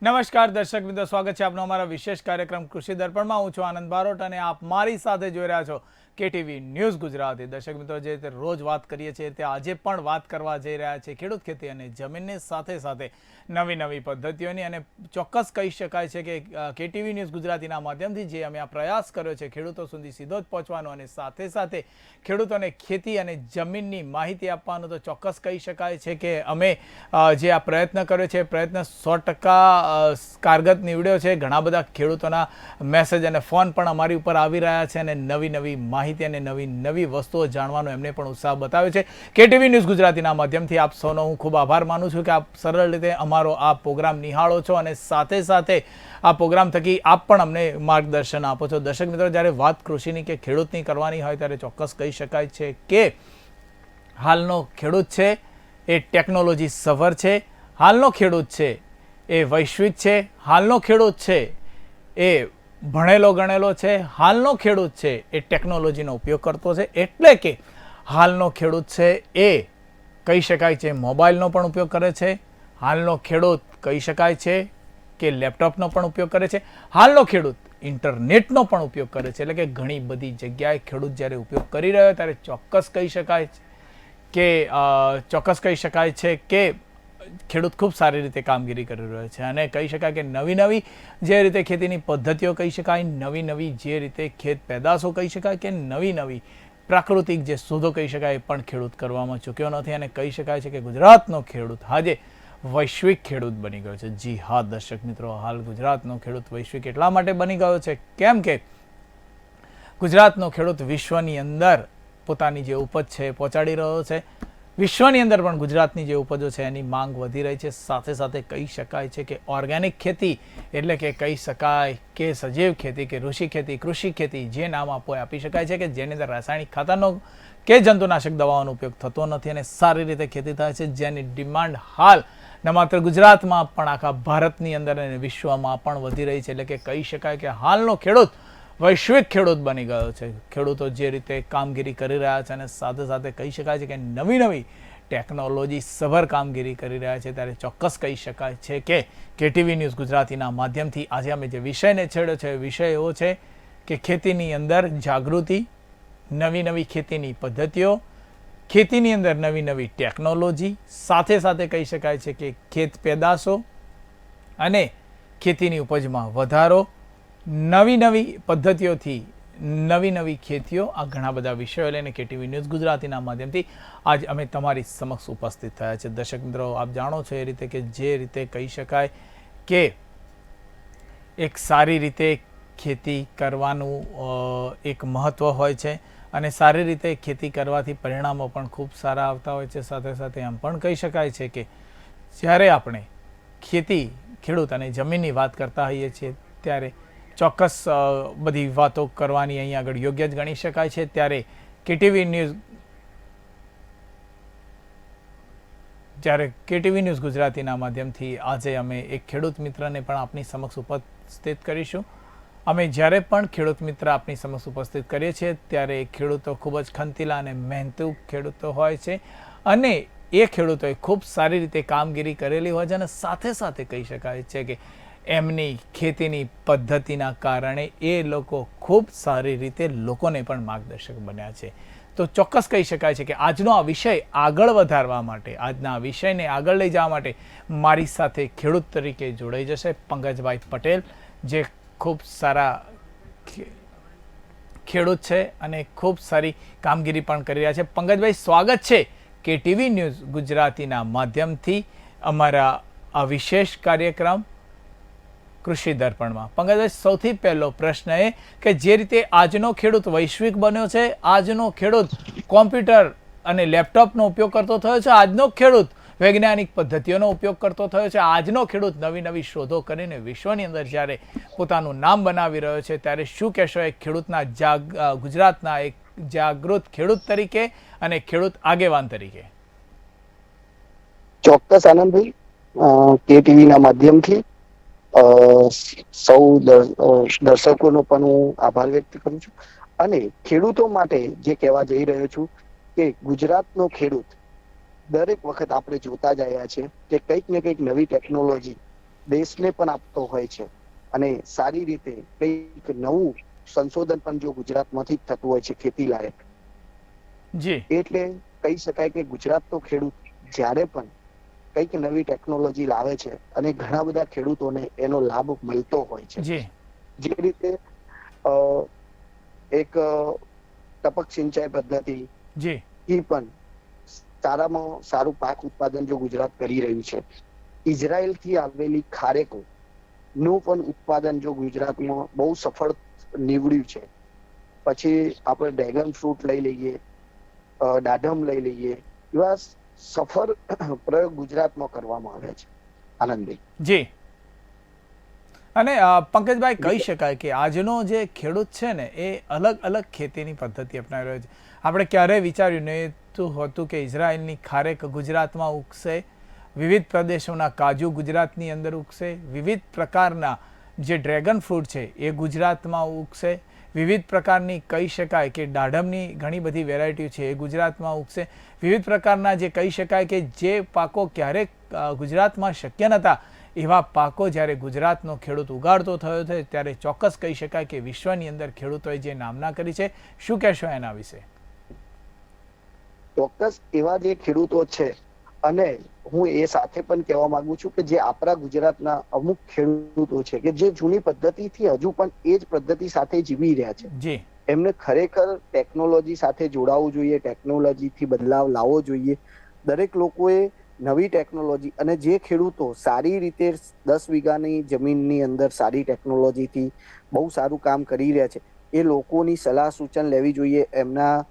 નમસ્કાર દર્શક મિત્રો, સ્વાગત છે આપનો અમારા વિશેષ કાર્યક્રમ કૃષિ દર્પણમાં. હું છું આનંદ બારોટ અને આપ મારી સાથે જોઈ રહ્યા છો કેટીવી ન્યૂઝ ગુજરાતી. દર્શક મિત્રો, જે રીતે રોજ વાત કરીએ છીએ તે આજે પણ વાત કરવા જઈ રહ્યા છે ખેડૂત ખેતી અને જમીનની સાથે સાથે નવી નવી પદ્ધતિઓની. અને ચોક્કસ કહી શકાય છે કે કેટીવી ન્યૂઝ ગુજરાતીના માધ્યમથી જે અમે આ પ્રયાસ કર્યો છે ખેડૂતો સુધી સીધો જ પહોંચવાનો અને સાથે સાથે ખેડૂતોને ખેતી અને જમીનની માહિતી આપવાનું, તો ચોક્કસ કહી શકાય છે કે અમે જે આ પ્રયત્ન કર્યો છે પ્રયત્ન 100% કારગત નીવડ્યો છે. ઘણા બધા ખેડૂતોના મેસેજ અને ફોન પણ અમારી ઉપર આવી રહ્યા છે અને નવી નવી માહિતી અને નવી નવી વસ્તુઓ જાણવાનો એમને પણ ઉત્સાહ બતાવ્યો છે. કેટીવી ન્યૂઝ ગુજરાતીના માધ્યમથી આપ સૌનો હું ખૂબ આભાર માનું છું કે આપ સરળ રીતે અમારો આ પ્રોગ્રામ નિહાળો છો અને સાથે સાથે આ પ્રોગ્રામ થકી આપ પણ અમને માર્ગદર્શન આપો છો. દર્શક મિત્રો, જ્યારે વાત કૃષિની કે ખેડૂતની કરવાની હોય ત્યારે ચોક્કસ કહી શકાય છે કે હાલનો ખેડૂત છે એ ટેકનોલોજી સભર છે. હાલનો ખેડૂત છે એ વૈશ્વિક છે. હાલનો ખેડૂત છે એ ભણેલો ગણેલો છે. હાલનો ખેડૂત છે એ ટેકનોલોજીનો ઉપયોગ કરતો છે. એટલે કે હાલનો ખેડૂત છે એ કહી શકાય છે મોબાઈલનો પણ ઉપયોગ કરે છે. હાલનો ખેડૂત કહી શકાય છે કે લેપટોપનો પણ ઉપયોગ કરે છે. હાલનો ખેડૂત ઇન્ટરનેટનો પણ ઉપયોગ કરે છે. એટલે કે ઘણી બધી જગ્યાએ ખેડૂત જ્યારે ઉપયોગ કરી રહ્યો ત્યારે ચોક્કસ કહી શકાય છે કે ખેડૂત ખૂબ સારી રીતે કામગીરી કરી રહ્યો છે. અને કહી શકાય કે નવી નવી જે રીતે ખેતીની પદ્ધતિઓ કહી શકાય, નવી નવી જે રીતે ખેત પેદાશો કહી શકાય કે નવી નવી પ્રાકૃતિક જે શોધો કહી શકાય એ પણ ખેડૂત કરવામાં ચૂક્યો નથી. અને કહી શકાય છે કે ગુજરાતનો ખેડૂત આજે વૈશ્વિક ખેડૂત બની ગયો છે. જી હા દર્શક મિત્રો, હાલ ગુજરાતનો ખેડૂત વૈશ્વિક એટલા માટે બની ગયો છે કેમ કે ગુજરાતનો ખેડૂત વિશ્વની અંદર પોતાની જે ઉપજ છે એ પહોંચાડી રહ્યો છે. વિશ્વની અંદર પણ ગુજરાતની જે ઉપજો છે એની માંગ વધી રહી છે. સાથે સાથે કહી શકાય છે કે ઓર્ગેનિક ખેતી એટલે કે કહી શકાય કે સજીવ ખેતી કે ઋષિ ખેતી, કૃષિ ખેતી, જે નામ આપી શકાય છે કે જેની અંદર રાસાયણિક ખાતરનો કે જંતુનાશક દવાઓનો ઉપયોગ થતો નથી અને સારી રીતે ખેતી થાય છે, જેની ડિમાન્ડ હાલ ન માત્ર ગુજરાતમાં પણ આખા ભારતની અંદર અને વિશ્વમાં પણ વધી રહી છે. એટલે કે કહી શકાય કે હાલનો ખેડૂત વૈશ્વિક ખેડૂત બની ગયો છે. ખેડૂતો જે રીતે કામગીરી કરી રહ્યા છે અને સાથે સાથે કહી શકાય છે કે નવી નવી ટેકનોલોજી સભર કામગીરી કરી રહ્યા છે, ત્યારે ચોક્કસ કહી શકાય છે કે કેટીવી ન્યૂઝ ગુજરાતીના માધ્યમથી આજે અમે જે વિષયને છેડ્યો છે વિષય એવો છે કે ખેતીની અંદર જાગૃતિ, નવી નવી ખેતીની પદ્ધતિઓ, ખેતીની અંદર નવી નવી ટેકનોલોજી, સાથે સાથે કહી શકાય છે કે ખેત પેદાશો અને ખેતીની ઉપજમાં વધારો, નવી નવી પદ્ધતિઓથી નવી નવી ખેતીઓ, આ ઘણા બધા વિષયો લઈને કેટીવી ન્યૂઝ ગુજરાતીના માધ્યમથી આજ અમે તમારી સમક્ષ ઉપસ્થિત થયા છે. દર્શક મિત્રો, આપ જાણો છો એ રીતે કે જે રીતે કહી શકાય કે એક સારી રીતે ખેતી કરવાનું એક મહત્ત્વ હોય છે અને સારી રીતે ખેતી કરવાથી પરિણામો પણ ખૂબ સારા આવતા હોય છે. સાથે સાથે એમ પણ કહી શકાય છે કે જ્યારે આપણે ખેતી, ખેડૂત અને જમીનની વાત કરતા હોઈએ છીએ ત્યારે ચોક્કસ બધી વાતો કરવાની અહીં આગળ યોગ્ય જ ગણી શકાય છે. ત્યારે કેટીવી ન્યૂઝ ગુજરાતીના માધ્યમથી આજે અમે એક ખેડૂત મિત્રને પણ આપની સમક્ષ ઉપસ્થિત કરીશું. અમે જ્યારે પણ ખેડૂત મિત્ર આપની સમક્ષ ઉપસ્થિત કરીએ છીએ ત્યારે ખેડૂતો ખૂબ જ ખંતીલા અને મહેનતુ ખેડૂતો હોય છે અને એ ખેડૂતોએ ખૂબ સારી રીતે કામગીરી કરેલી હોય છે અને સાથે સાથે કહી શકાય છે કે એમની ખેતીની પદ્ધતિના કારણે એ લોકો ખૂબ સારી રીતે લોકોને પણ માર્ગદર્શક બન્યા છે. તો ચોક્કસ કહી શકાય છે કે આજનો આ વિષય આગળ વધારવા માટે, આજના આ વિષયને આગળ લઈ જવા માટે મારી સાથે ખેડૂત તરીકે જોડાઈ જશે પંકજભાઈ પટેલ, જે ખૂબ સારા ખેડૂત છે અને ખૂબ સારી કામગીરી પણ કરી રહ્યા છે. પંકજભાઈ, સ્વાગત છે કેટીવી ન્યૂઝ ગુજરાતીના માધ્યમથી અમારા આ વિશેષ કાર્યક્રમ કૃષિ દર્પણમાં. પંકજભાઈ, સૌથી પહેલો પ્રશ્ન એ કે જે રીતે આજનો ખેડૂત વૈશ્વિક બન્યો છે, આજનો ખેડૂત કોમ્પ્યુટર અને લેપટોપનો ઉપયોગ કરતો થયો છે, આજનો ખેડૂત વૈજ્ઞાનિક પદ્ધતિઓનો ઉપયોગ કરતો થયો છે, આજનો ખેડૂત નવી નવી શોધો કરીને વિશ્વની અંદર જ્યારે પોતાનું નામ બનાવી રહ્યો છે, ત્યારે શું કહેશો એક ખેડૂતના ગુજરાતના એક જાગૃત ખેડૂત તરીકે અને ખેડૂત આગેવાન તરીકે? ચોક્કસ આનંદભાઈ, કેટીવીના માધ્યમથી સૌ દર્શકોનો પણ હું આભાર વ્યક્ત કરું છું અને ખેડૂતો માટે જે કહેવા જઈ રહ્યો છું કે ગુજરાતનો ખેડૂત દરેક વખત આપણે જોતા જ આવ્યા છે કે કંઈક ને કંઈક નવી ટેકનોલોજી દેશને પણ આપતો હોય છે અને સારી રીતે કંઈક નવું સંશોધન પણ જો ગુજરાતમાંથી જ થતું હોય છે ખેતી લાયક. જી એટલે કહી શકાય કે ગુજરાત તો ખેડૂત જ્યારે પણ કંઈક નવી ટેકનોલોજી લાવે છે અને ઘણા બધા ખેડૂતોને એનો લાભ મળતો હોય છે. જી જે રીતે એક ટપક સિંચાઈ પદ્ધતિ જી એ પણ સારામાં સારું પાક ઉત્પાદન જો ગુજરાત કરી રહ્યું છે. ઇઝરાયલ થી આવેલી ખારેકો નું પણ ઉત્પાદન જો ગુજરાતમાં બહુ સફળ નીવડ્યું છે. પછી આપણે ડ્રેગન ફ્રૂટ લઈ લઈએ, દાડમ લઈ લઈએ, એવા સફળ પ્રયોગ ગુજરાતમાં કરવામાં આવ્યા છે. આનંદભાઈ. જી અને પંકજભાઈ કહી શકાય કે આજનો જે ખેડૂત છે ને એ અલગ અલગ ખેતીની પદ્ધતિ અપનાવી રહ્યો છે. આપણે ક્યારેય વિચાર્યું નહીં હતું કે ઇઝરાયલની ખારેક ગુજરાતમાં ઉગશે, વિવિધ પ્રદેશોના કાજુ ગુજરાતની અંદર ઉગશે, વિવિધ પ્રકારના જે ડ્રેગન ફ્રૂટ છે એ ગુજરાતમાં ઉગશે, વિવિધ પ્રકારની કહી શકાય કે દાડમની ઘણી બધી વેરાયટી છે એ ગુજરાતમાં ઉગશે, વિવિધ પ્રકારના જે કહી શકાય કે જે પાકો ક્યારેક ગુજરાતમાં શક્ય નહોતા એવા પાકો જ્યારે ગુજરાતનો ખેડૂત ઉગાડતો થયો છે ત્યારે ચોક્કસ કહી શકાય કે વિશ્વની અંદર ખેડૂતોએ જે નામના કરી છે. શું કહેશો એના વિશે? ચોક્કસ એવા જે ખેડૂતો છે અને હું એ સાથે પણ કહેવા માંગુ છું કે જે આપણા ગુજરાતના અમુક ખેડૂતો છે કે જે જૂની પદ્ધતિથી હજુ પણ એ જ પદ્ધતિ સાથે જીવી રહ્યા છે. જી એમને ખરેખર ટેકનોલોજી સાથે જોડાવવું જોઈએ, ટેકનોલોજીથી બદલાવ લાવવો જોઈએ. દરેક લોકોએ નવી ટેકનોલોજી અને જે ખેડૂતો સારી રીતે 10 વીઘાની જમીનની અંદર સારી ટેકનોલોજીથી બહુ સારું કામ કરી રહ્યા છે એ લોકોની સલાહ સૂચન લેવી જોઈએ, એમના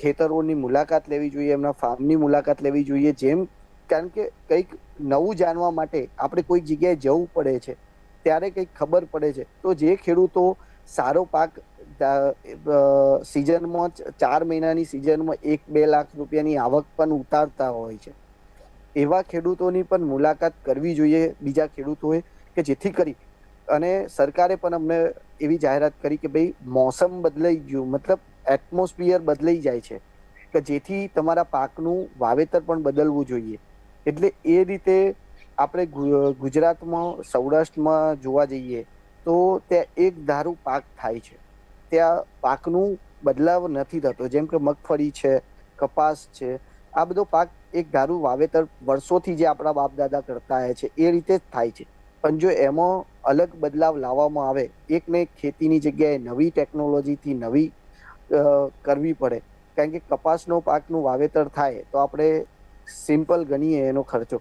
ખેતરોની મુલાકાત લેવી જોઈએ, એમના ફાર્મની મુલાકાત લેવી જોઈએ. જેમ કારણ કે કંઈક નવું જાણવા માટે આપણે કોઈક જગ્યાએ જવું પડે છે ત્યારે કંઈક ખબર પડે છે. તો જે ખેડૂતો સારો પાક સિઝનમાં 4 મહિનાની સિઝનમાં 1-2 લાખ રૂપિયાની આવક પણ ઉતારતા હોય છે એવા ખેડૂતોની પણ મુલાકાત કરવી જોઈએ બીજા ખેડૂતોએ, કે જેથી કરી અને સરકારે પણ અમને એવી જાહેરાત કરી કે ભાઈ મોસમ બદલાઈ ગયું, મતલબ એટમોસ્ફિયર બદલાઈ જાય છે કે જેથી તમારા પાકનું વાવેતર પણ બદલવું જોઈએ. એટલે એ રીતે આપણે ગુજરાતમાં સૌરાષ્ટ્રમાં જોવા જઈએ તો ત્યાં એક ધારું પાક થાય છે, ત્યાં પાકનું બદલાવ નથી થતો. જેમ કે મગફળી છે, કપાસ છે, આ બધો પાક એક ધારું વાવેતર વર્ષોથી જે આપણા બાપ દાદા કરતા આવ્યા છે એ રીતે જ થાય છે. પણ જો એમાં અલગ બદલાવ લાવવામાં આવે, એક ને એક ખેતીની જગ્યાએ નવી ટેકનોલોજીથી નવી કરવી પડે. કારણ કે કપાસનો પાકનું વાવેતર થાય તો આપણે સિમ્પલ ગણીએ એનો ખર્ચો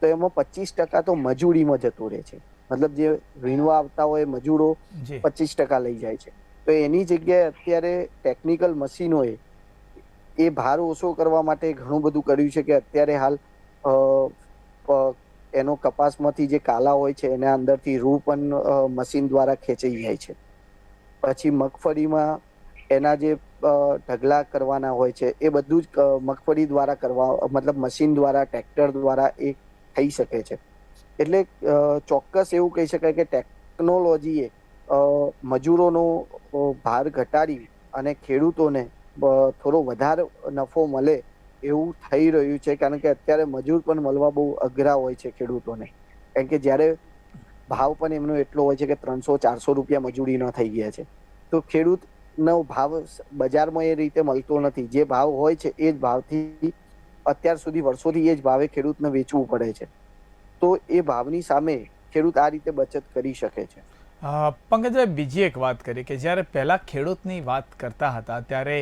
તો એમાં 25% તો મજૂરીમાં જતો રહે છે. મતલબ જે વીણવા આવતા હોય મજૂરો 25% લઈ જાય છે. તો એની જગ્યાએ અત્યારે ટેકનિકલ મશીનોએ એ ભાર ઓછો કરવા માટે ઘણું બધું કર્યું છે કે અત્યારે હાલ એનો કપાસમાંથી જે કાલા હોય છે એના અંદરથી રૂ પણ મશીન દ્વારા ખેંચાઈ જાય છે. પછી મગફળીમાં એના જે ઢગલા કરવાના હોય છે એ બધું જ મગફળી દ્વારા કરવા, મતલબ મશીન દ્વારા, ટ્રેક્ટર દ્વારા એ થઈ શકે છે. એટલે ચોક્કસ એવું કહી શકાય કે ટેકનોલોજીએ મજૂરોનો ભાર ઘટાડી અને ખેડૂતોને થોડો વધારે નફો મળે એવું થઈ રહ્યું છે. કારણ કે અત્યારે મજૂર પણ મળવા બહુ અઘરા હોય છે ખેડૂતોને. કારણ કે જ્યારે ભાવ પણ એમનો એટલો હોય છે કે 300-400 રૂપિયા મજૂરીનો થઈ ગયા છે. તો ખેડૂતનો ભાવ બજારમાં એ રીતે મળતો નથી. જે ભાવ હોય છે એ જ ભાવથી અત્યાર સુધી વર્ષોથી એ જ ભાવે ખેડૂતને વેચવું પડે છે. તો એ ભાવની સામે ખેડૂત આ રીતે બચત કરી શકે છે. પંકજભાઈ, બીજી એક વાત કરી કે જ્યારે પહેલાં ખેડૂતની વાત કરતા હતા ત્યારે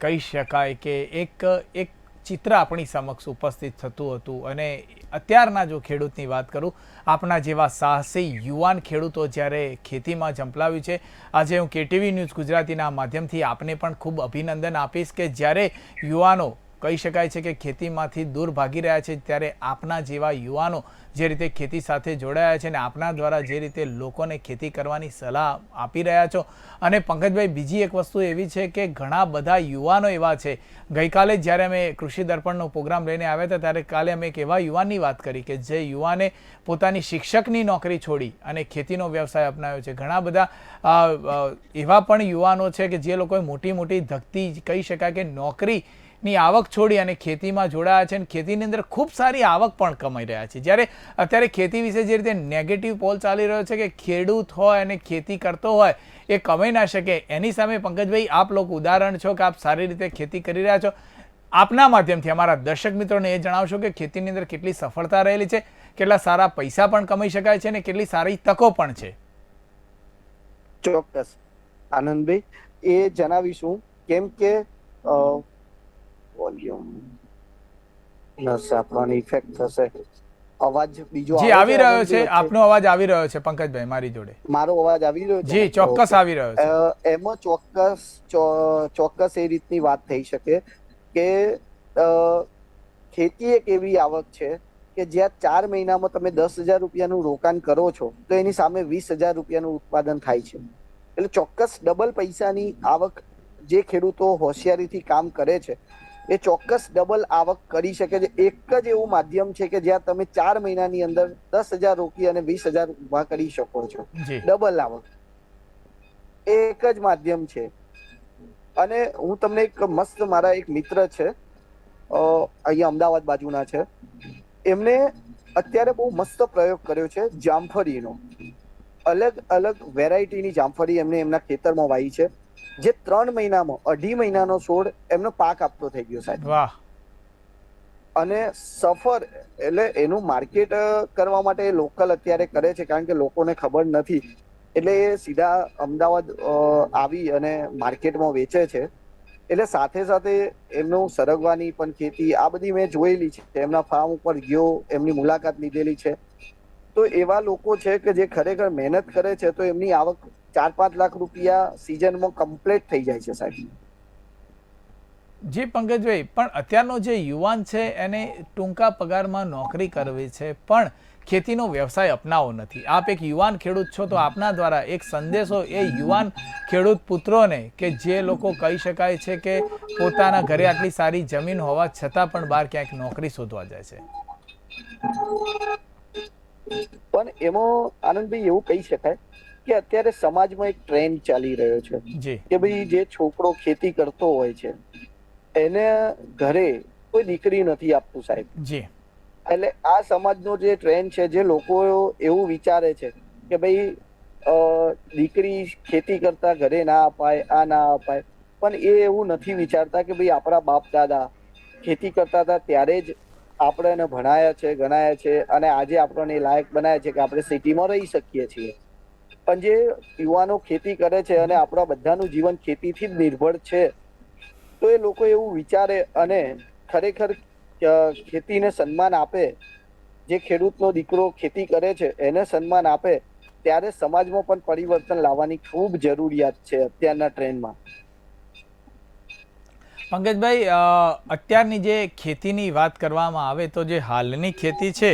કહી શકાય કે એક ચિત્ર આપણી સમક્ષ ઉપસ્થિત થતું હતું. અને અત્યારના જો ખેડૂતની વાત કરું, આપણા જેવા સાહસી યુવાન ખેડૂતો જ્યારે ખેતીમાં ઝંપલાવ્યું છે, આજે હું KTV ન્યૂઝ ગુજરાતીના માધ્યમથી આપને પણ ખૂબ અભિનંદન આપીશ કે જ્યારે યુવાનો કહી શકાય છે કે ખેતીમાંથી દૂર ભાગી રહ્યા છે ત્યારે આપના જેવા યુવાનો જે રીતે ખેતી સાથે જોડાયા છે અને આપના દ્વારા જે રીતે લોકોને ખેતી કરવાની સલાહ આપી રહ્યા છો. અને પંકજભાઈ, બીજી એક વસ્તુ એવી છે કે ઘણા બધા યુવાનો એવા છે. ગઈકાલે જ્યારે અમે કૃષિ દર્પણનો પ્રોગ્રામ લઈને આવ્યા હતા ત્યારે કાલે અમે એક એવા યુવાનની વાત કરી કે જે યુવાને પોતાની શિક્ષકની નોકરી છોડી અને ખેતીનો વ્યવસાય અપનાવ્યો છે. ઘણા બધા એવા પણ યુવાનો છે કે જે લોકોએ મોટી મોટી ધકતી કહી શકાય કે નોકરી ની આવક છોડી અને ખેતીમાં જોડાયા છે અને ખેતીની અંદર ખૂબ સારી આવક પણ કમાઈ રહ્યા છે. જ્યારે અત્યારે ખેતી વિશે જે રીતે નેગેટિવ પોલ ચાલી રહ્યો છે કે ખેડૂત હોય અને ખેતી કરતો હોય એ કમાઈ ના શકે, એની સામે પંકજભાઈ આપ લોકો ઉદાહરણ છો કે આપ સારી રીતે ખેતી કરી રહ્યા છો. આપના માધ્યમથી અમારા દર્શક મિત્રોને એ જણાવશો કે ખેતીની અંદર કેટલી સફળતા રહેલી છે, કેટલા સારા પૈસા પણ કમાઈ શકાય છે અને કેટલી સારી તકો પણ છે. ચોક્કસ આનંદભાઈ, એ જણાવીશું. કેમ કે વોલ્યુમ આપવાની ઇફેક્ટ થશે. અવાજ બીજો જી આવી રહ્યો છે, આપનો અવાજ આવી રહ્યો છે પંકજભાઈ મારી જોડે. મારો અવાજ આવી રહ્યો છે? જી ચોક્કસ આવી રહ્યો છે. એમાં ચોક્કસ એ રીતની વાત થઈ શકે કે ખેતી એક એવી આવક છે કે જ્યાં 4 મહિનામાં તમે 10,000 રૂપિયાનું રોકાણ કરો છો તો એની સામે 20,000 રૂપિયાનું ઉત્પાદન થાય છે. એટલે ચોક્કસ ડબલ પૈસાની આવક જે ખેડૂતો હોશિયારીથી કામ કરે છે એ ચોક્કસ ડબલ આવક કરી શકે છે. એક જ એવું માધ્યમ છે કે જ્યાં તમે 4 મહિનાની અંદર 10,000 રોકી અને 20,000 ઉભા કરી શકો છો. ડબલ આવક એક જ માધ્યમ છે. અને હું તમને એક મસ્ત, મારા એક મિત્ર છે અહીંયા અમદાવાદ બાજુના છે, એમને અત્યારે બહુ મસ્ત પ્રયોગ કર્યો છે જામફળીનો. અલગ અલગ વેરાયટીની જામફળી એમને એમના ખેતરમાં વાવી છે, જે 3 મહિનામાં 2.5 મહિનાનો છોડ એમનો પાક આપતો થઈ ગયો સાહેબ. વાહ! અને સફર એટલે એનું માર્કેટ કરવા માટે લોકલ અત્યારે કરે છે, કારણ કે લોકોને ખબર નથી એટલે એ સીધા અમદાવાદ આવી અને માર્કેટમાં વેચે છે. એટલે સાથે સાથે એમનું સરગવાની પણ ખેતી આ બધી મેં જોયેલી છે, એમના ફાર્મ ઉપર ગયો, એમની મુલાકાત લીધેલી છે. તો એવા લોકો છે કે જે ખરેખર મહેનત કરે છે તો એમની આવક 4-5 લાખ રૂપિયા સિઝનમાં કમ્પ્લીટ થઈ જાય છે સાહેબ. જી પંકજભાઈ, પણ અત્યારનો જે યુવાન છે એને ટૂંકા પગારમાં નોકરી કરવી છે પણ ખેતીનો વ્યવસાય અપનાવવો નથી. આપ એક યુવાન ખેડૂત છો તો આપના દ્વારા એક સંદેશો એ યુવાન ખેડૂત પુત્રોને કે જે લોકો કહી શકાય છે કે પોતાના ઘરે આટલી સારી જમીન હોવા છતાં પણ બહાર ક્યાંક નોકરી શોધવા જાય છે. પણ એમાં આનંદભાઈ એવું કહી શકાય કે અત્યારે સમાજમાં એક ટ્રેન્ડ ચાલી રહ્યો છે કે ભાઈ જે છોકરો ખેતી કરતો હોય છે એને ઘરે કોઈ દીકરી નથી આપતું સાહેબ. જી. એટલે આ સમાજનો જે ટ્રેન્ડ છે, જે લોકો એવું વિચારે છે કે ભાઈ દીકરી ખેતી કરતા ઘરે ના અપાય, આ ના અપાય, પણ એ એવું નથી વિચારતા કે ભાઈ આપણા બાપ દાદા ખેતી કરતા હતા ત્યારે જ આપણે એને ભણાયા છે, ગણાયા છે અને આજે આપણને લાયક બનાવ્યા છે કે આપણે સિટીમાં રહી શકીએ છીએ. પણ જે યુવાનો ખેતી કરે છે અને આપણા બધાનું જીવન ખેતીથી જ નિર્ભર છે, તો એ લોકો એવું વિચારે અને ખરેખર ખેતીને સન્માન આપે, જે ખેડૂતનો દીકરો ખેતી કરે છે એને સન્માન આપે, ત્યારે સમાજમાં પણ પરિવર્તન લાવવાની ખૂબ જરૂરિયાત છે અત્યારના ટ્રેન્ડમાં. પંકજભાઈ, અત્યારની જે ખેતીની વાત કરવામાં આવે તો જે હાલની ખેતી છે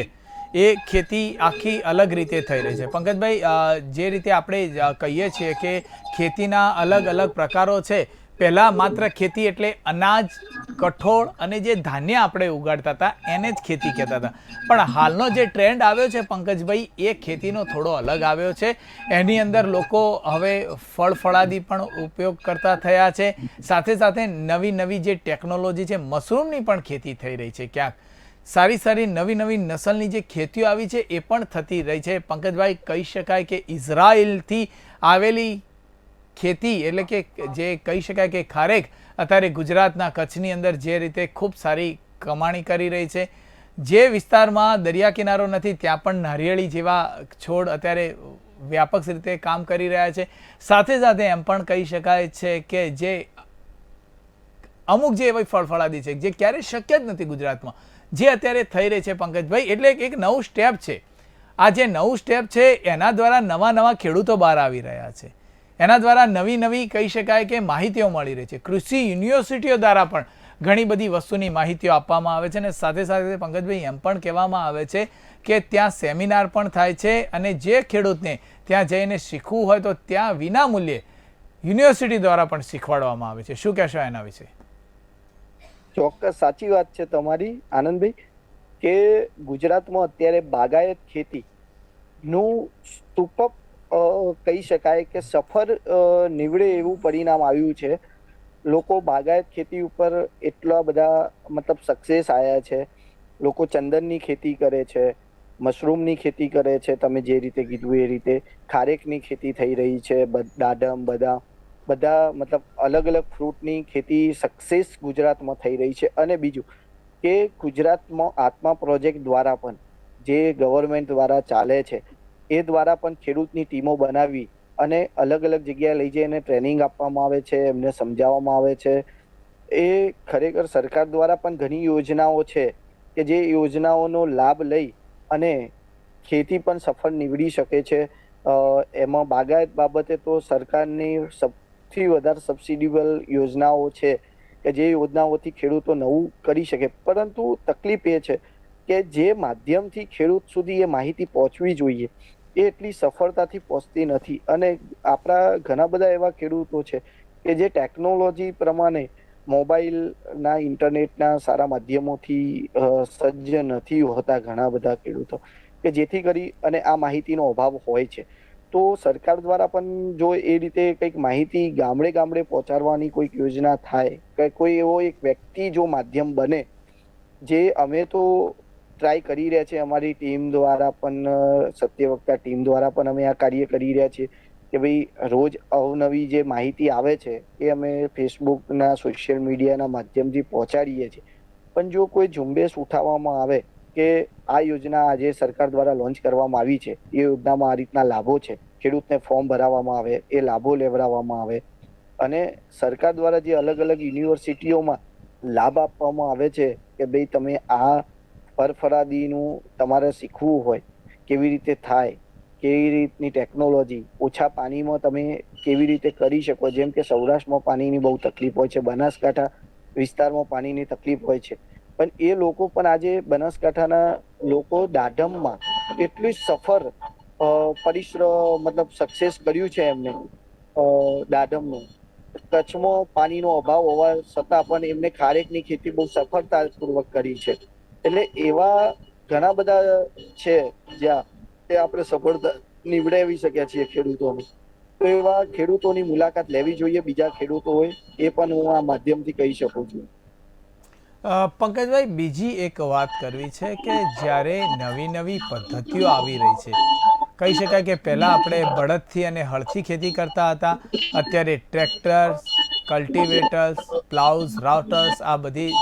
એ ખેતી આખી અલગ રીતે થઈ રહી છે. પંકજભાઈ, જે રીતે આપણે કહીએ છીએ કે ખેતીના અલગ અલગ પ્રકારો છે. પહેલાં માત્ર ખેતી એટલે અનાજ, કઠોળ અને જે ધાન્ય આપણે ઉગાડતા હતા એને જ ખેતી કહેતા હતા. પણ હાલનો જે ટ્રેન્ડ આવ્યો છે પંકજભાઈ, એ ખેતીનો થોડો અલગ આવ્યો છે. એની અંદર લોકો હવે ફળફળાદી પણ ઉપયોગ કરતા થયા છે. સાથે સાથે નવી નવી જે ટેકનોલોજી છે, મશરૂમની પણ ખેતી થઈ રહી છે. ક્યાંક સારી સારી નવી નવી નસલની જે ખેતીઓ આવી છે એ પણ થતી રહી છે. પંકજભાઈ, કહી શકાય કે ઇઝરાયલથી આવેલી ખેતી એટલે કે જે કહી શકાય કે ખારેક અત્યારે ગુજરાતના કચ્છની અંદર જે રીતે ખૂબ સારી કમાણી કરી રહી છે. જે વિસ્તારમાં દરિયા કિનારો નથી ત્યાં પણ નારિયેળી જેવા છોડ અત્યારે વ્યાપક રીતે કામ કરી રહ્યા છે. સાથે સાથે એમ પણ કહી શકાય છે કે જે અમુક જે એવી ફળફળાદી છે જે ક્યારેય શક્ય જ નથી ગુજરાતમાં, જે અત્યારે થઈ રહી છે પંકજભાઈ, એટલે એક નવું સ્ટેપ છે. આ જે નવું સ્ટેપ છે એના દ્વારા નવા નવા ખેડૂતો બહાર આવી રહ્યા છે. એના દ્વારા નવી નવી કહી શકાય કે માહિતીઓ મળી રહી છે. કૃષિ યુનિવર્સિટીઓ દ્વારા પણ ઘણી બધી વસ્તુની માહિતીઓ આપવામાં આવે છે અને સાથે સાથે પંકજભાઈ એમ પણ કહેવામાં આવે છે કે ત્યાં સેમિનાર પણ થાય છે અને જે ખેડૂતને ત્યાં જઈને શીખવું હોય તો ત્યાં વિનામૂલ્યે યુનિવર્સિટી દ્વારા પણ શીખવાડવામાં આવે છે. શું કહેશો એના વિશે? ચોક્કસ સાચી વાત છે તમારી આનંદભાઈ, કે ગુજરાતમાં અત્યારે બાગાયત ખેતી નું સ્તુપઅપ કહી શકાય કે સફળ નીવડે એવું પરિણામ આવ્યું છે. લોકો બાગાયત ખેતી ઉપર એટલા બધા મતલબ સક્સેસ આવ્યા છે. લોકો ચંદનની ખેતી કરે છે, મશરૂમની ખેતી કરે છે, તમે જે રીતે કીધું એ રીતે ખારેકની ખેતી થઈ રહી છે, દાડમ બધા મતલબ અલગ અલગ ફ્રૂટની ખેતી સક્સેસ ગુજરાતમાં થઈ રહી છે. અને બીજું કે ગુજરાતમાં આત્મા પ્રોજેક્ટ દ્વારા પણ જે ગવર્મેન્ટ દ્વારા ચાલે છે એ દ્વારા પણ ખેડૂતની ટીમો બનાવી અને અલગ અલગ જગ્યાએ લઈ જઈને ટ્રેનિંગ આપવામાં આવે છે, એમને સમજાવવામાં આવે છે. એ ખરેખર સરકાર દ્વારા પણ ઘણી યોજનાઓ છે કે જે યોજનાઓનો લાભ લઈ અને ખેતી પણ સફળ નીવડી શકે છે. એમાં બાગાયત બાબતે તો સરકારની સૌથી વધારે સબસિડીબલ યોજનાઓ છે કે જે યોજનાઓથી ખેડૂતો નવું કરી શકે. પરંતુ તકલીફ એ છે કે જે માધ્યમથી ખેડૂત સુધી એ માહિતી પહોંચવી જોઈએ એ એટલી સફળતાથી પહોંચતી નથી. અને આપણા ઘણા બધા એવા ખેડૂતો છે કે જે ટેકનોલોજી પ્રમાણે મોબાઈલના ઇન્ટરનેટના સારા માધ્યમોથી સજ્જ નથી હોતા ઘણા બધા ખેડૂતો, કે જેથી કરી અને આ માહિતીનો અભાવ હોય છે. તો સરકાર દ્વારા પણ જો એ રીતે કંઈક માહિતી ગામડે ગામડે પહોંચાડવાની કોઈક યોજના થાય કે કોઈ એવો એક વ્યક્તિ જો માધ્યમ બને, જે અમે તો ટ્રાય કરી રહ્યા છીએ, અમારી ટીમ દ્વારા પણ સત્યવક્તા ટીમ દ્વારા પણ અમે આ કાર્ય કરી રહ્યા છીએ કે ભાઈ રોજ અવનવી જે માહિતી આવે છે એ અમે ફેસબુકના સોશિયલ મીડિયાના માધ્યમથી પહોંચાડીએ છીએ. પણ જો કોઈ ઝુંબેશ ઉઠાવવામાં આવે કે આ યોજના આજે સરકાર દ્વારા લોન્ચ કરવામાં આવી છે, એ યોજનામાં આ રીતના લાભો છે, ખેડૂતને ફોર્મ ભરાવવામાં આવે, એ લાભો લેવડાવવામાં આવે અને સરકાર દ્વારા જે અલગ અલગ યુનિવર્સિટીઓમાં લાભ આપવામાં આવે છે કે ભાઈ તમે આ ફરફરાદીનું તમારે શીખવું હોય, કેવી રીતે થાય, કેવી રીતની ટેકનોલોજી ઓછા પાણીમાં તમે કેવી રીતે કરી શકો. જેમ કે સૌરાષ્ટ્રમાં પાણીની બહુ તકલીફ હોય છે, બનાસકાંઠા વિસ્તારમાં પાણીની તકલીફ હોય છે, પણ એ લોકો પણ આજે બનાસકાંઠાના લોકો દાડમમાં એટલી સફળ પરિશ્રમ મતલબ સક્સેસ કર્યું છે એમને દાડમનું. કચ્છમાં પાણીનો અભાવ હોવા છતાં પણ એમને ખારેકની ખેતી બહુ સફળતાપૂર્વક કરી છે. એટલે એવા ઘણા બધા છે જ્યાં તે આપણે સફળતા નીવડાવી શક્યા છીએ ખેડૂતોને. તો એવા ખેડૂતોની મુલાકાત લેવી જોઈએ, બીજા ખેડૂતો હોય એ પણ હું આ માધ્યમથી કહી શકું છું. પંકજભાઈ, બીજી એક વાત કરવી છે કે જ્યારે નવી નવી પદ્ધતિઓ આવી રહી છે, કહી શકાય કે પહેલાં આપણે બળદથી અને હળથી ખેતી કરતા હતા, અત્યારે ટ્રેક્ટર્સ, કલ્ટિવેટર્સ, પ્લાઉઝ, રાઉટર્સ આ બધી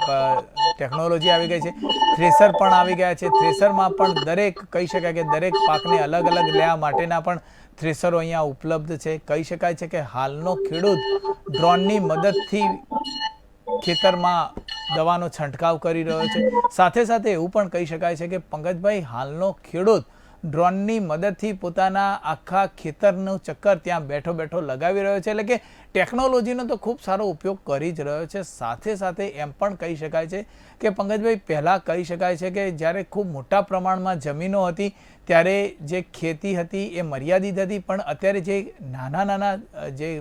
ટેકનોલોજી આવી ગઈ છે. થ્રેસર પણ આવી ગયા છે. થ્રેસરમાં પણ દરેક કહી શકાય કે દરેક પાકને અલગ અલગ લેવા માટેના પણ થ્રેસરો અહીંયા ઉપલબ્ધ છે. કહી શકાય છે કે હાલનો ખેડૂત ડ્રોનની મદદથી ખેતરમાં દવાનો છંટકાવ કરી રહ્યો છે. સાથે સાથે એવું પણ કહી શકાય છે કે પંકજભાઈ, હાલનો ખેડૂત ડ્રોનની મદદથી પોતાના આખા ખેતરનું ચક્કર ત્યાં બેઠો બેઠો લગાવી રહ્યો છે. એટલે કે ટેકનોલોજીનો તો ખૂબ સારો ઉપયોગ કરી જ રહ્યો છે. સાથે સાથે એમ પણ કહી શકાય છે કે પંકજભાઈ, પહેલાં કહી શકાય છે કે જ્યારે ખૂબ મોટા પ્રમાણમાં જમીનો હતી ત્યારે જે ખેતી હતી એ મર્યાદિત હતી, પણ અત્યારે જે નાના નાના જે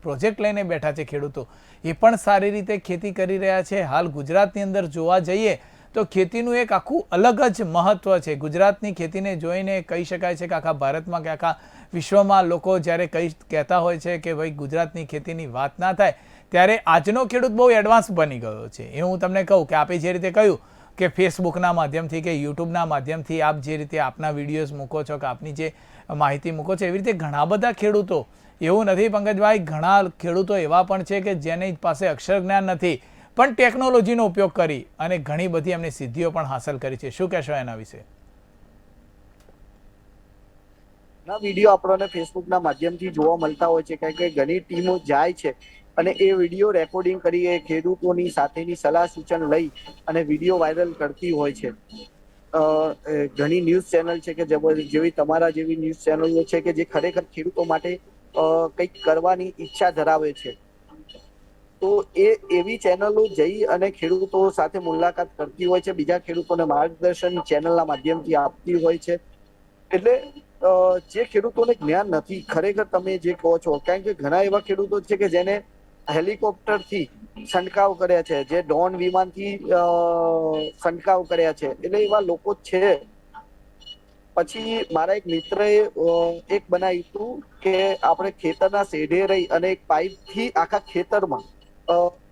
પ્રોજેક્ટ લઈને બેઠા છે ખેડૂતો, એ પણ સારી રીતે ખેતી કરી રહ્યા છે. હાલ ગુજરાતની અંદર જોવા જઈએ તો ખેતીનું એક આખું અલગ જ મહત્ત્વ છે. ગુજરાતની ખેતીને જોઈને કહી શકાય છે કે આખા ભારતમાં કે આખા વિશ્વમાં લોકો જ્યારે કહેતા હોય છે કે ભાઈ ગુજરાતની ખેતીની વાત ના થાય, ત્યારે આજનો ખેડૂત બહુ એડવાન્સ બની ગયો છે. એ હું તમને કહું કે આપે જે રીતે કહ્યું કે ફેસબુકના માધ્યમથી કે યુટ્યુબના માધ્યમથી આપ જે રીતે આપના વિડીયોઝ મૂકો છો કે આપની જે માહિતી મૂકો છો, એવી રીતે ઘણા બધા ખેડૂતો, એવું નથી પંકજભાઈ, ઘણા ખેડૂતો એવા પણ છે કે જેની પાસે અક્ષર જ્ઞાન નથી પણ ટેકનોલોજીનો ઉપયોગ કરી અને ઘણી બધી એમની સિદ્ધિઓ પણ હાંસલ કરી છે. શું કહેશો એના વિશે? ના, વિડીયો આપણને ફેસબુકના માધ્યમથી જોવા મળતા હોય છે, કારણ કે ઘણી ટીમો જાય છે અને એ વિડીયો રેકોર્ડિંગ કરી એ ખેડૂતોની સાથેની સલાહ સૂચન લઈ અને વિડીયો વાયરલ કરતી હોય છે. ઘણી ન્યૂઝ ચેનલ છે કે જેવી તમારા જેવી ન્યૂઝ ચેનલો છે કે જે ખરેખર ખેડૂતો માટે કંઈક કરવાની ઈચ્છા ધરાવે છે. તો એવી ચેનલો જઈ અને ખેડૂતો સાથે મુલાકાત કરતી હોય છે, બીજા ખેડૂતોને માર્ગદર્શન ચેનલના માધ્યમથી આપતી હોય છે. એટલે જે ખેડૂતોને જ્ઞાન નથી, ખરેખર તમે જે કહો છો, કારણ કે ઘણા એવા ખેડૂતો છે કે જેને હેલિકોપ્ટરથી છંટકાવ કર્યા છે, જે ડ્રોન વિમાનથી છંટકાવ કર્યા છે. એટલે એવા લોકો છે. પછી મારા એક મિત્રએ એક બનાવ્યું હતું કે આપણે ખેતરના શેઢે રહી અને એક પાઇપથી આખા ખેતરમાં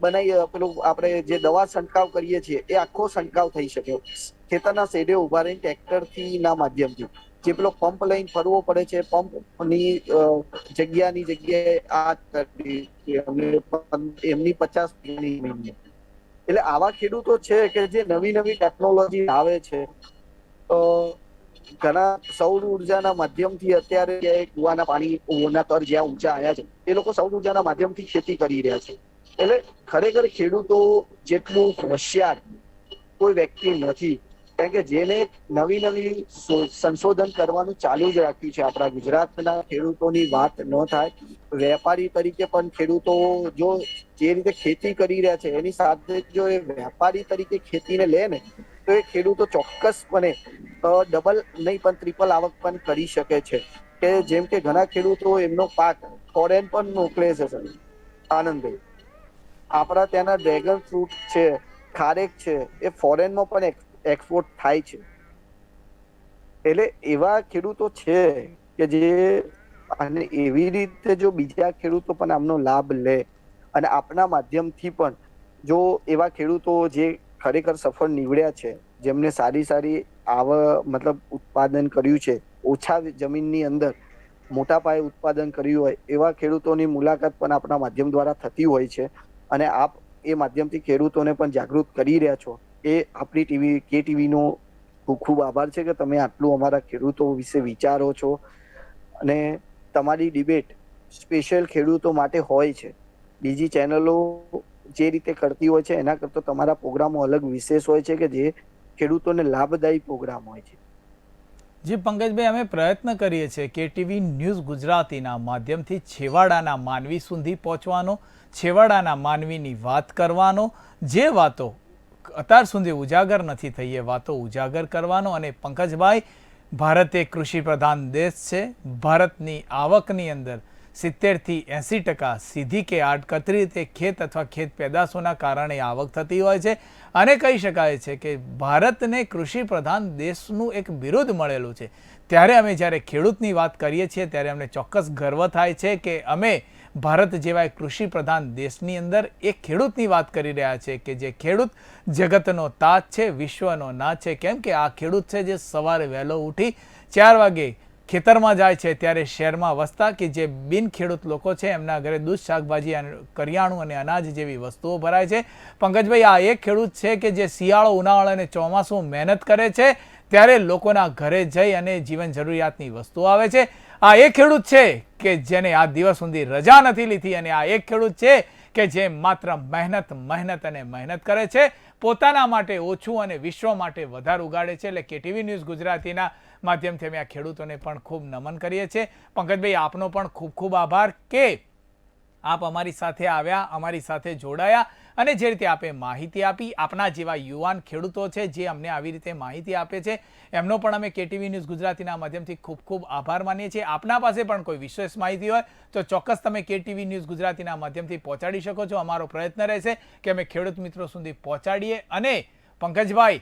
બનાવી પેલું આપણે જે દવા છંટકાવ કરીએ છીએ એ આખો છંટકાવ થઈ શકે ખેતરના શેડે ઉભા રહીને ટ્રેક્ટરથી ના માધ્યમથી. જે પેલો પંપ લઈને ફરવો પડે છે, પંપની જગ્યાની જગ્યાએ આ એમની 50 એટલે આવા ખેડૂતો છે કે જે નવી નવી ટેકનોલોજી આવે છે. ઘણા સૌર ઉર્જાના માધ્યમથી અત્યારે કુવાના પાણીના તર જ્યાં ઊંચા આવ્યા છે એ લોકો સૌર ઉર્જાના માધ્યમથી ખેતી કરી રહ્યા છે. એટલે ખરેખર ખેડૂતો જેટલું હોશિયાર કોઈ વ્યક્તિ નથી, કારણ કે જેને નવી નવી સંશોધન કરવાનું ચાલુ જ રાખ્યું છે. આપણા ગુજરાતના ખેડૂતોની વાત ન થાય, વેપારી તરીકે પણ ખેડૂતો જો જે રીતે ખેતી કરી રહ્યા છે એની સાથે જો એ વેપારી તરીકે ખેતીને લે ને તો એ ખેડૂતો ચોક્કસપણે ડબલ નહીં પણ ટ્રિપલ આવક પણ કરી શકે છે. કે જેમ કે ઘણા ખેડૂતો એમનો પાક ફોરેન પણ મોકલે છે. સર આનંદભાઈ, આપણા ત્યાંના ડ્રેગન ફ્રૂટ છે, ખારેક છે, એ ફોરેનમાં પણ એક્સપોર્ટ થાય છે. એટલે એવા ખેડૂતો છે કે જે અને એવી રીતે જો બીજા ખેડૂતો પણ આમનો લાભ લે અને આપણા માધ્યમથી પણ જો એવા ખેડૂતો જે ખરેખર સફળ નીવડ્યા છે, જેમને સારી સારી મતલબ ઉત્પાદન કર્યું છે, ઓછા જમીનની અંદર મોટા પાયે ઉત્પાદન કર્યું હોય એવા ખેડૂતોની મુલાકાત પણ આપણા માધ્યમ દ્વારા થતી હોય છે. અને આપ એ માધ્યમથી ખેડૂતોને પણ જાગૃત કરી રહ્યા છો. એ આપણી કે ટીવીનો ખૂબ ખૂબ આભાર છે કે તમે આટલું અમારા ખેડૂતો વિશે વિચારો છો. અને તમારી ડિબેટ સ્પેશિયલ ખેડૂતો માટે હોય છે. બીજી ચેનલો જે રીતે કરતી હોય છે એના કરતાં તમારા પ્રોગ્રામો અલગ વિશેષ હોય છે કે જે ખેડૂતોને લાભદાયી પ્રોગ્રામ હોય છે. જી પંકજભાઈ, અમે પ્રયત્ન કરીએ છીએ કે ટીવી ન્યૂઝ ગુજરાતીના માધ્યમથી છેવાડાના માનવી સુધી પહોંચવાનો, છેવાડાના માનવીની વાત કરવાનો, જે વાતો અત્યાર સુધી ઉજાગર નથી થઈ એ વાતો ઉજાગર કરવાનો. અને પંકજભાઈ, ભારત એક કૃષિ પ્રધાન દેશ છે. ભારતની આવકની અંદર 70થી 80% સીધી કે આડકતરી રીતે ખેત અથવા ખેત પેદાશોના કારણે આવક થતી હોય છે. અને કહી શકાય છે કે ભારતને કૃષિ પ્રધાન દેશનું એક બિરુદ મળેલું છે. ત્યારે અમે જ્યારે ખેડૂતની વાત કરીએ છીએ ત્યારે અમને ચોક્કસ ગર્વ થાય છે કે અમે ભારત જેવા એક કૃષિ પ્રધાન દેશની અંદર એક ખેડૂતની વાત કરી રહ્યા છે કે જે ખેડૂત જગતનો તાજ છે, વિશ્વનો નાજ છે. કેમ કે આ ખેડૂત છે જે સવારે વહેલો ઉઠી 4 વાગે ખેતરમાં જાય છે ત્યારે શહેરમાં વસતા કે જે બિન ખેડૂત લોકો છે એમના ઘરે દૂધ, શાકભાજી, કરિયાણું અને અનાજ જેવી વસ્તુઓ ભરાય છે. પંકજભાઈ, આ એક ખેડૂત છે કે જે શિયાળો, ઉનાળો અને ચોમાસું મહેનત કરે છે ત્યારે લોકોના ઘરે જઈ અને જીવન જરૂરિયાતની વસ્તુઓ આવે છે. આ એક ખેડૂત છે કે જેને આ દિવસ સુધી રજા નથી લીધી. અને આ એક ખેડૂત છે કે જે માત્ર મહેનત કરે છે, પોતાના માટે ઓછું અને વિશ્વ માટે વધારે ઉગાડે છે. એટલે કે ટીવી ન્યૂઝ ગુજરાતીના માધ્યમથી અમે આ ખેડૂતોને પણ ખૂબ નમન કરીએ છીએ. પંકજભાઈ, આપનો પણ ખૂબ ખૂબ આભાર કે આપ અમારી સાથે આવ્યા, અમારી સાથે જોડાયા અને જે રીતે આપે માહિતી આપી. આપના જેવા યુવાન ખેડૂતો છે જે અમને આવી રીતે માહિતી આપે છે, એમનો પણ અમે કેટીવી ન્યૂઝ ગુજરાતીના માધ્યમથી ખૂબ ખૂબ આભાર માનીએ છીએ. આપના પાસે પણ કોઈ વિશેષ માહિતી હોય તો ચોક્કસ તમે કેટીવી ન્યૂઝ ગુજરાતીના માધ્યમથી પહોંચાડી શકો છો. અમારો પ્રયત્ન રહેશે કે અમે ખેડૂત મિત્રો સુધી પહોંચાડીએ. અને પંકજભાઈ,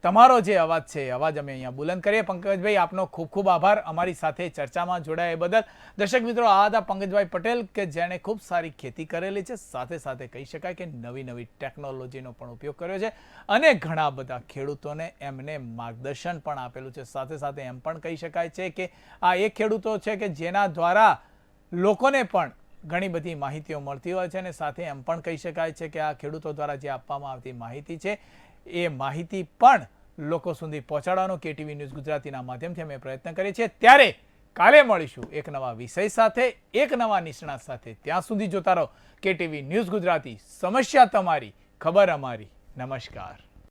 તમારો જે અવાજ છે એ અવાજ અમે અહીંયા બુલંદ કરીએ. પંકજભાઈ, આપનો ખૂબ ખૂબ આભાર અમારી સાથે ચર્ચામાં જોડાયા બદલ. દર્શક મિત્રો, આ હતા પંકજભાઈ પટેલ કે જેણે ખૂબ સારી ખેતી કરેલી છે, સાથે સાથે કહી શકાય કે નવી નવી ટેકનોલોજીનો પણ ઉપયોગ કર્યો છે અને ઘણા બધા ખેડૂતોને એમને માર્ગદર્શન પણ આપેલું છે. સાથે સાથે એમ પણ કહી શકાય છે કે આ એક ખેડૂતો છે કે જેના દ્વારા લોકોને પણ ઘણી બધી માહિતીઓ મળતી હોય છે. અને સાથે એમ પણ કહી શકાય છે કે આ ખેડૂતો દ્વારા જે આપવામાં આવતી માહિતી છે એ માહિતી પણ લોકો સુધી પહોંચાડવાનો કેટીવી ન્યૂઝ ગુજરાતીના માધ્યમથી અમે પ્રયત્ન કરીએ છીએ. ત્યારે કાલે મળીશું એક નવા વિષય સાથે, એક નવા નિષ્ણાત સાથે. ત્યાં સુધી જોતા રહો કેટીવી ન્યૂઝ ગુજરાતી. સમસ્યા તમારી, ખબર અમારી. નમસ્કાર.